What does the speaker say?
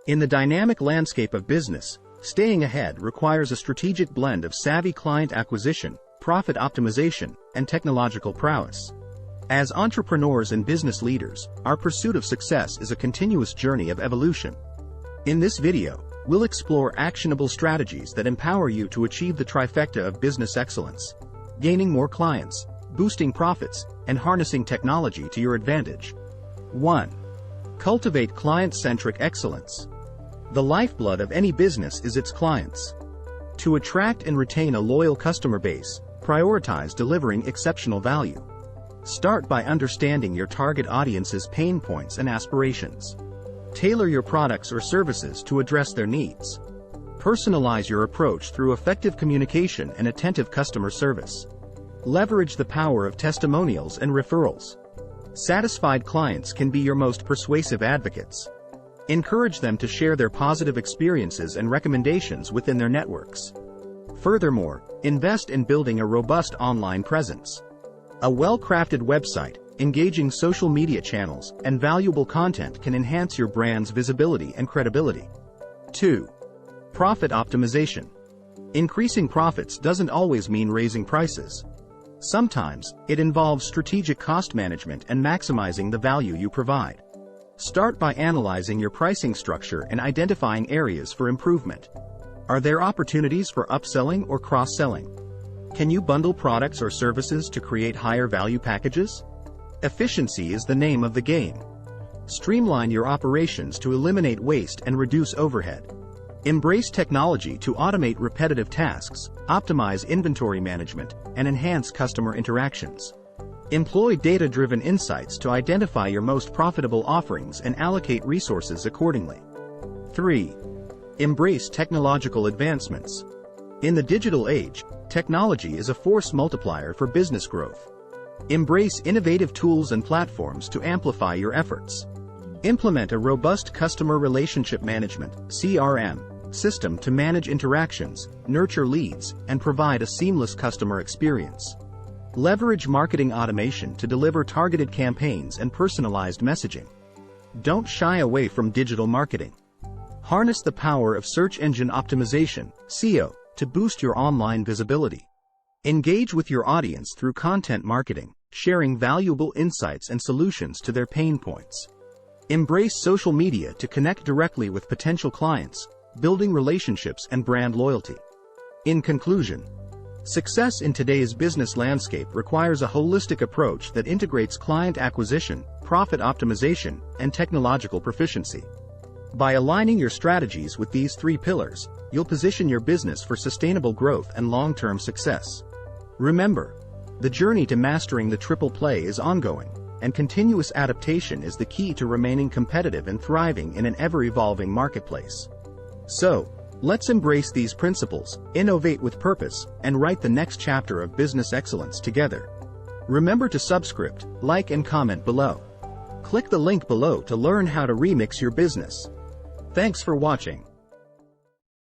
In the dynamic landscape of business, staying ahead requires a strategic blend of savvy client acquisition, profit optimization, and technological prowess. As entrepreneurs and business leaders, our pursuit of success is a continuous journey of evolution. In this video, we'll explore actionable strategies that empower you to achieve the trifecta of business excellence: gaining more clients, boosting profits, and harnessing technology to your advantage. 1. Cultivate client-centric excellence. The lifeblood of any business is its clients. To attract and retain a loyal customer base, prioritize delivering exceptional value. Start by understanding your target audience's pain points and aspirations. Tailor your products or services to address their needs. Personalize your approach through effective communication and attentive customer service. Leverage the power of testimonials and referrals. Satisfied clients can be your most persuasive advocates. Encourage them to share their positive experiences and recommendations within their networks. Furthermore, invest in building a robust online presence. A well-crafted website, engaging social media channels, and valuable content can enhance your brand's visibility and credibility. 2. Profit optimization. Increasing profits doesn't always mean raising prices. Sometimes, it involves strategic cost management and maximizing the value you provide. Start by analyzing your pricing structure and identifying areas for improvement. Are there opportunities for upselling or cross-selling? Can you bundle products or services to create higher value packages? Efficiency is the name of the game. Streamline your operations to eliminate waste and reduce overhead. Embrace technology to automate repetitive tasks, optimize inventory management, and enhance customer interactions. Employ data-driven insights to identify your most profitable offerings and allocate resources accordingly. 3. Embrace technological advancements. In the digital age, technology is a force multiplier for business growth. Embrace innovative tools and platforms to amplify your efforts. Implement a robust customer relationship management (CRM) system to manage interactions, nurture leads, and provide a seamless customer experience. Leverage marketing automation to deliver targeted campaigns and personalized messaging. Don't shy away from digital marketing. Harness the power of search engine optimization (SEO) to boost your online visibility. Engage with your audience through content marketing, sharing valuable insights and solutions to their pain points. Embrace social media to connect directly with potential clients, building relationships and brand loyalty. In conclusion, success in today's business landscape requires a holistic approach that integrates client acquisition, profit optimization, and technological proficiency. By aligning your strategies with these three pillars, you'll position your business for sustainable growth and long-term success. Remember, the journey to mastering the triple play is ongoing, and continuous adaptation is the key to remaining competitive and thriving in an ever-evolving marketplace. So, let's embrace these principles, innovate with purpose, and write the next chapter of business excellence together. Remember to subscribe, like, and comment below. Click the link below to learn how to remix your business. Thanks for watching.